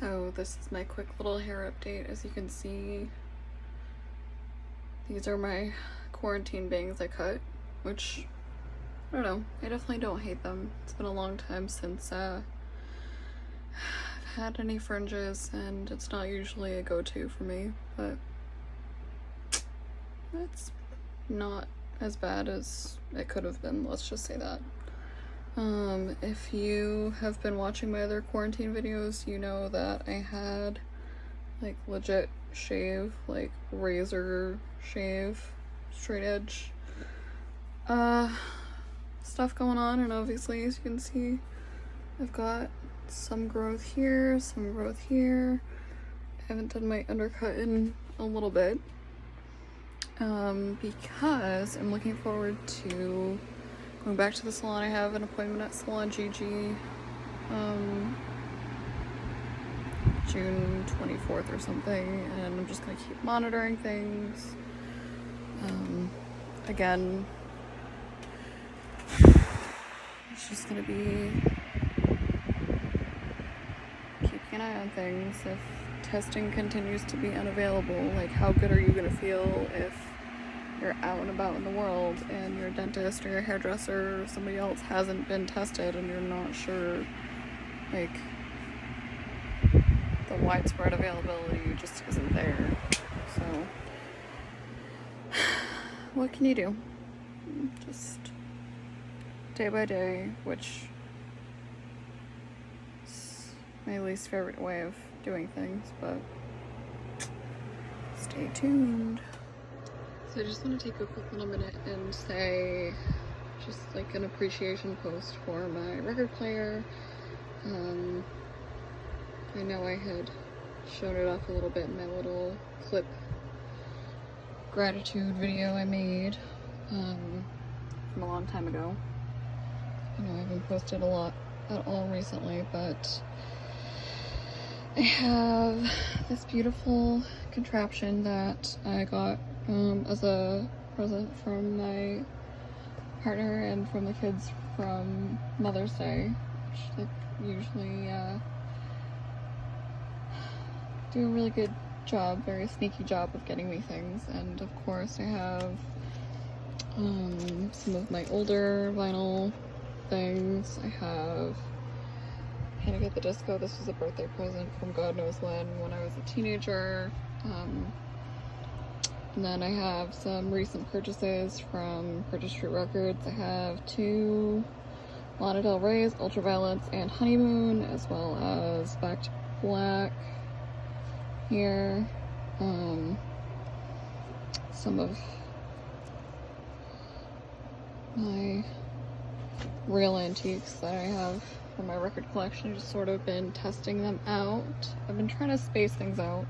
So this is my quick little hair update. As you can see, these are my quarantine bangs I cut, which, I don't know, I definitely don't hate them. It's been a long time since I've had any fringes, and it's not usually a go-to for me, but it's not as bad as it could have been, let's just say that. If you have been watching my other quarantine videos, you know that I had like legit shave, like razor shave, straight edge stuff going on, and obviously, as you can see, I've got some growth here, some growth here. I haven't done my undercut in a little bit because I'm looking forward to going back to the salon. I have an appointment at Salon Gigi June 24th or something, and I'm just gonna keep monitoring things. Again, it's just gonna be keeping an eye on things. If testing continues to be unavailable, like, how good are you gonna feel if you're out and about in the world and your dentist or your hairdresser or somebody else hasn't been tested and you're not sure, like, the widespread availability just isn't there. So what can you do? Just day by day, which is my least favorite way of doing things, but stay tuned. So I just want to take a quick little minute and say just like an appreciation post for my record player. I know I had shown it off a little bit in my little clip gratitude video I made from a long time ago. I know I haven't posted a lot at all recently, but I have this beautiful contraption that I got as a present from my partner and from the kids from Mother's Day, which they usually do a really good job, very sneaky job of getting me things. And of course I have some of my older vinyl things. I have Panic at the Disco. This was a birthday present from God knows when I was a teenager. And then I have some recent purchases from Purchase Street Records. I have 2 Lana Del Rey's Ultraviolets and Honeymoon, as well as Back to Black here. Some of my real antiques that I have from my record collection. I've just sort of been testing them out. I've been trying to space things out,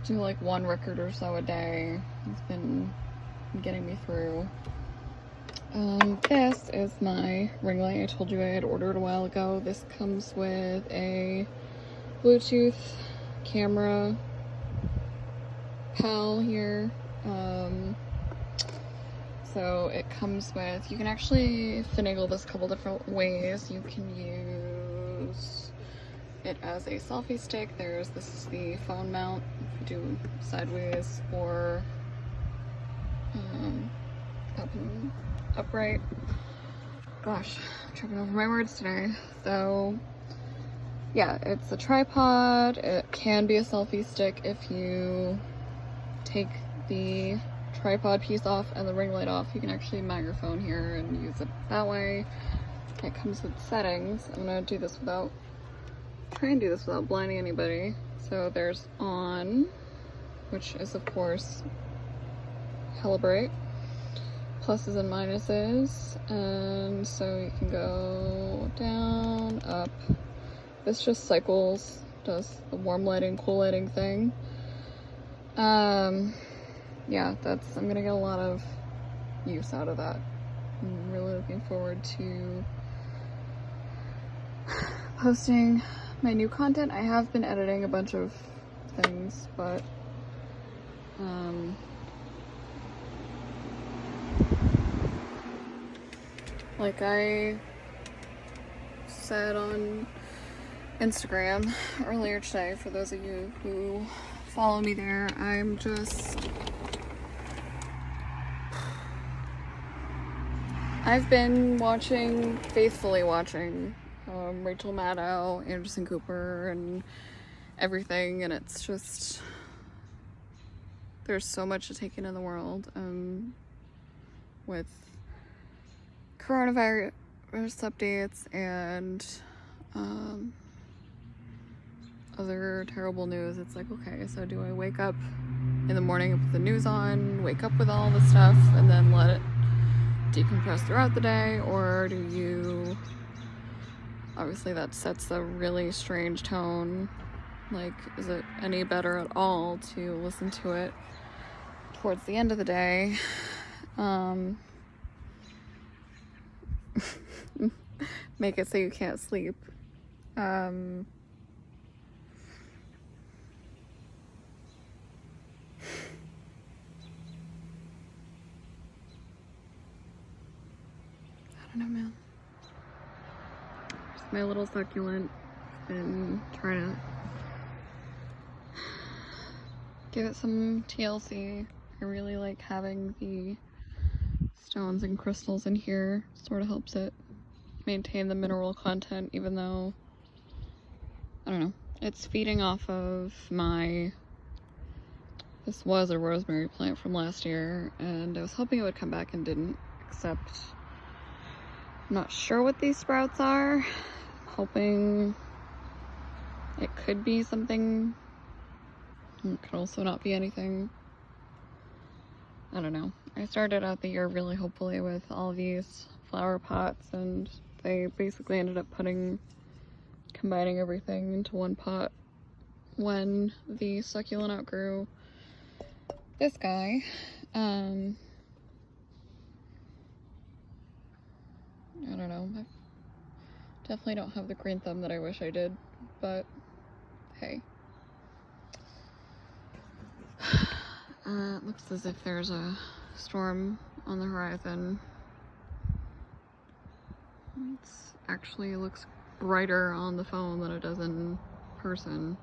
do like 1 record or so a day. It's been getting me through. This is my ring light I told you I had ordered a while ago. This comes with a Bluetooth camera PAL here. So it comes with, you can actually finagle this a couple different ways. You can use it as a selfie stick. This is the phone mount, if you do sideways or up and upright. Gosh, I'm tripping over my words today. So yeah, it's a tripod. It can be a selfie stick if you take the tripod piece off and the ring light off. You can actually mount your phone here and use it that way. It comes with settings. I'm gonna do this without, try and do this without blinding anybody. So there's on, which is of course hella bright, pluses and minuses, and so you can go down, up. This just cycles does the warm lighting, cool lighting thing. Yeah, I'm gonna get a lot of use out of that. I'm really looking forward to posting my new content. I have been editing a bunch of things, but like I said on Instagram earlier today, for those of you who follow me there, I've been faithfully watching Rachel Maddow, Anderson Cooper, and everything, and it's just, there's so much to take in the world with coronavirus updates and other terrible news. It's like, okay, so do I wake up in the morning and put the news on, wake up with all the stuff, and then let it decompress throughout the day, or do you, obviously that sets a really strange tone. Like, is it any better at all to listen to it towards the end of the day? Make it so you can't sleep. I don't know, man. Just my little succulent. Been trying to give it some TLC. I really like having the stones and crystals in here. Sort of helps it maintain the mineral content, even though, I don't know, it's feeding off of this was a rosemary plant from last year, and I was hoping it would come back and didn't, except I'm not sure what these sprouts are. I'm hoping it could be something. It could also not be anything. I don't know. I started out the year really hopefully with all these flower pots, and they basically ended up combining everything into one pot when the succulent outgrew this guy. I don't know. I definitely don't have the green thumb that I wish I did, but hey. It looks as if there's a storm on the horizon. It actually looks brighter on the phone than it does in person.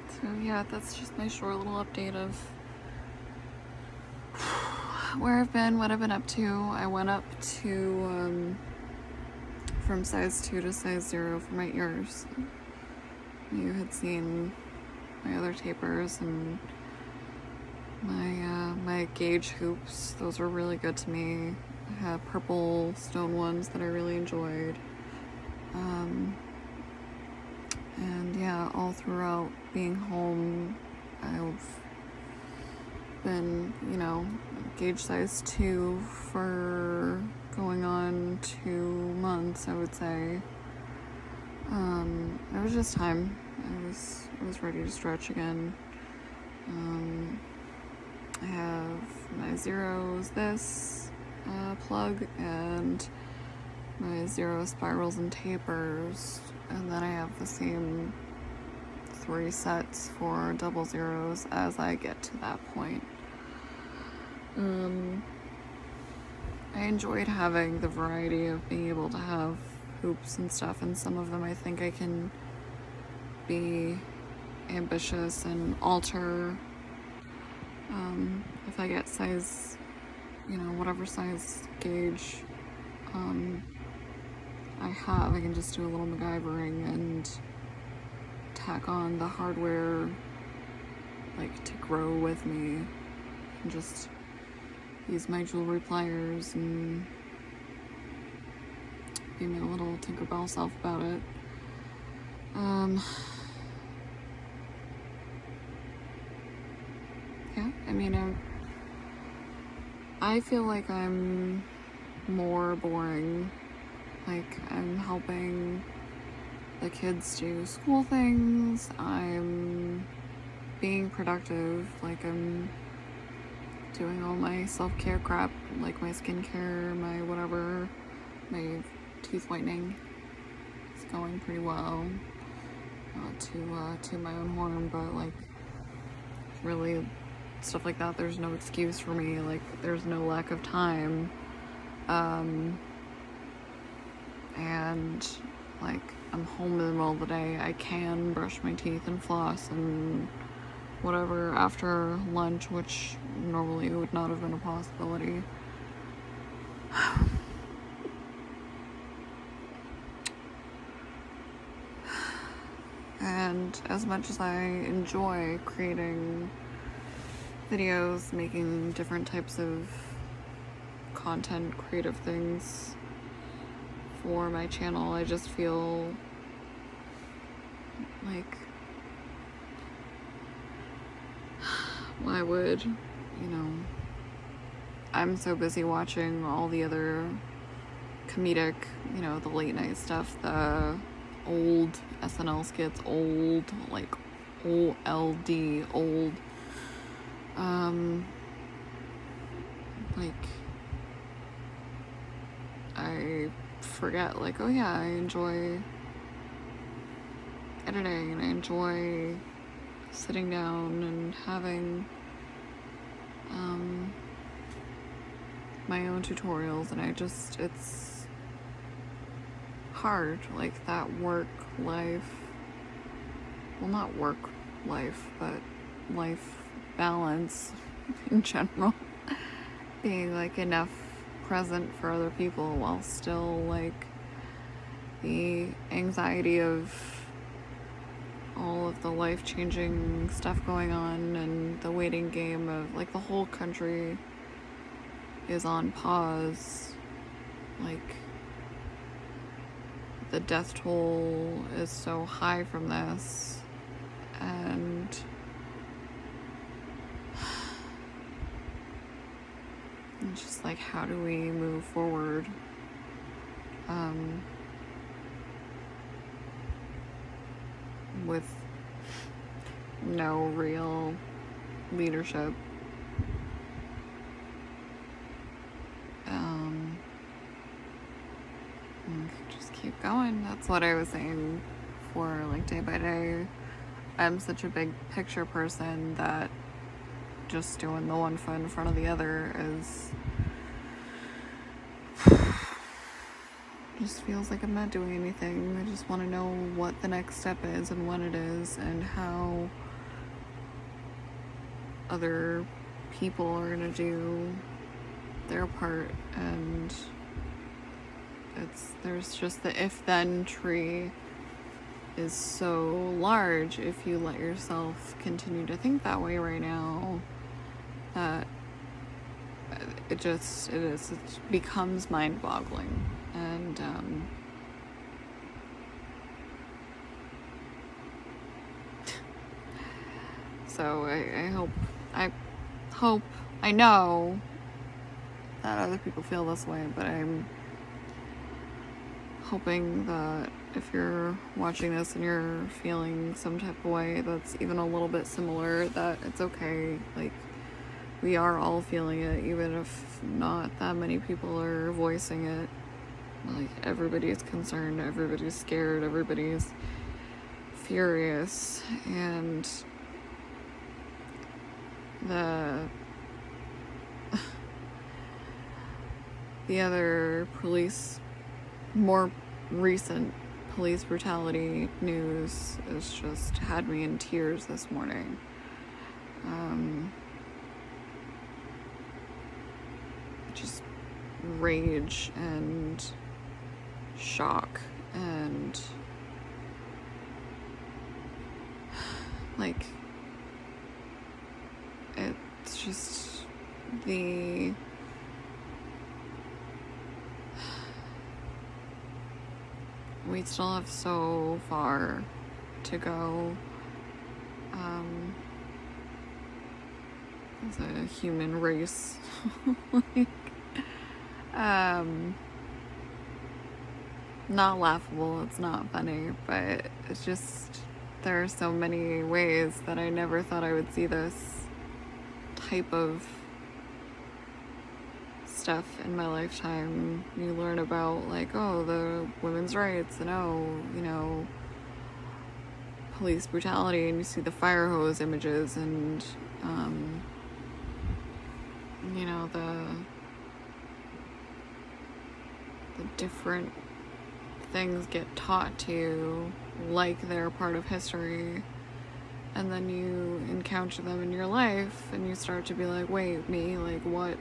So yeah, that's just my short little update of where I've been, what I've been up to. I went up to from size 2 to size 0 for my ears. You had seen my other tapers and my gauge hoops. Those were really good to me. I had purple stone ones that I really enjoyed. And yeah, all throughout being home, I've been, gauge size 2 for going on 2 months, I would say. It was just time. I was ready to stretch again. I have my zeros, this plug, and my 0 spirals and tapers, and then I have the same 3 sets for double zeros as I get to that point. I enjoyed having the variety of being able to have hoops and stuff, and some of them I think I can be ambitious and alter if I get size, whatever size gauge I have. I can just do a little MacGyvering and tack on the hardware to grow with me, and just use my jewelry pliers and be my little Tinkerbell self about it. Yeah, I feel like I'm more boring. Like, I'm helping the kids do school things, I'm being productive, like I'm doing all my self-care crap, like my skincare, my whatever, my teeth whitening. It's going pretty well. Not to my own horn, but like really stuff like that, there's no excuse for me. Like, there's no lack of time. And like, I'm home in the middle of the day. I can brush my teeth and floss and whatever after lunch, which normally would not have been a possibility. And as much as I enjoy creating videos, making different types of content, creative things for my channel, I just feel like, why would, I'm so busy watching all the other comedic, the late night stuff, the old SNL skits, old, like, OLD, old, like, I forget, like, oh yeah, I enjoy editing, and I enjoy sitting down and having, my own tutorials, and it's hard, like, that work life, well, not work life, but life balance in general, being like enough present for other people while still like the anxiety of all of the life-changing stuff going on, and the waiting game of like the whole country is on pause, like the death toll is so high from this, and it's just like, how do we move forward? With no real leadership. Just keep going. That's what I was saying for like day by day. I'm such a big picture person that just doing the one foot in front of the other just feels like I'm not doing anything. I just want to know what the next step is and when it is, and how other people are gonna do their part. And there's just the if-then tree is so large if you let yourself continue to think that way right now, that it becomes mind-boggling. And so I know that other people feel this way, but I'm hoping that if you're watching this and you're feeling some type of way that's even a little bit similar, that it's okay. Like, we are all feeling it, even if not that many people are voicing it. Like, everybody's concerned, everybody's scared, everybody's furious, and the other more recent police brutality news has just had me in tears this morning. Just rage and shock, and like, it's just we still have so far to go. as a human race. Like, not laughable, it's not funny, but it's just, there are so many ways that I never thought I would see this type of stuff in my lifetime. You learn about, like, oh, the women's rights, and oh, you know, police brutality, and you see the fire hose images, and you know, the different things get taught to you like they're part of history, and then you encounter them in your life and you start to be like, wait, me, like, what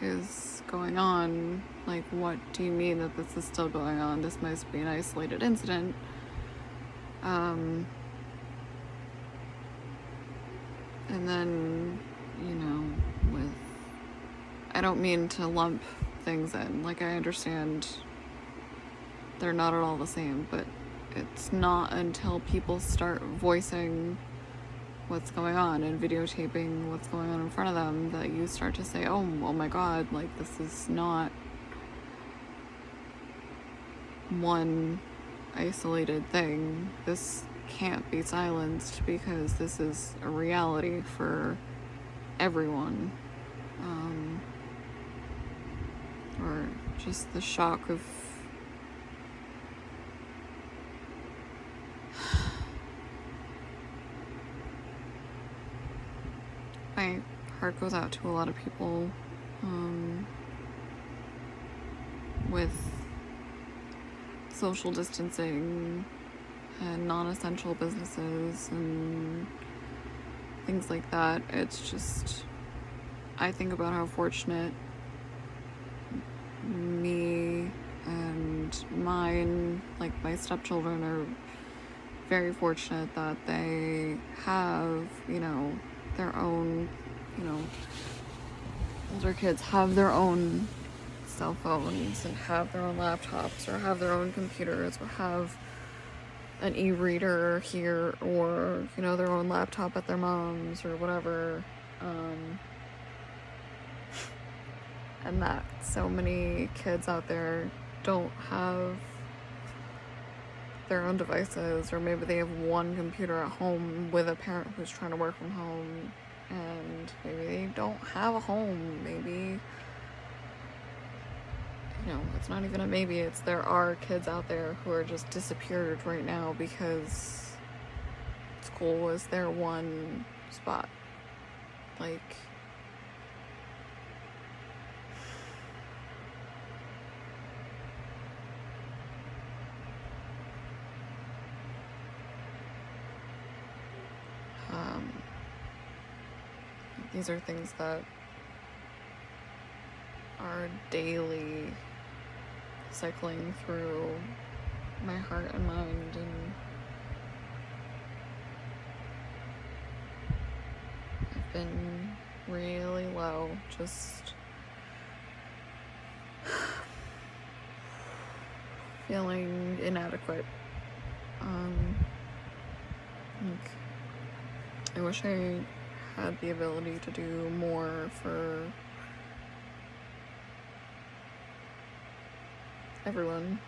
is going on? Like, what do you mean that this is still going on? This must be an isolated incident. And then, you know, with, I don't mean to lump things in, like, I understand they're not at all the same, but it's not until people start voicing what's going on and videotaping what's going on in front of them that you start to say, oh my god, like, this is not one isolated thing. This can't be silenced because this is a reality for everyone. Or just the shock of my heart goes out to a lot of people with social distancing and non-essential businesses and things like that. It's just, I think about how fortunate me and mine, like my stepchildren, are very fortunate that they have, you know, their own, you know, older kids have their own cell phones and have their own laptops or have their own computers or have an e-reader here, or, you know, their own laptop at their mom's or whatever. And that so many kids out there don't have their own devices, or maybe they have one computer at home with a parent who's trying to work from home, and maybe they don't have a home. Maybe, you know, it's not even a maybe, it's there are kids out there who are just disappeared right now because school was their one spot. Like, these are things that are daily cycling through my heart and mind, and I've been really low, just feeling inadequate. Like, I wish I had the ability to do more for everyone.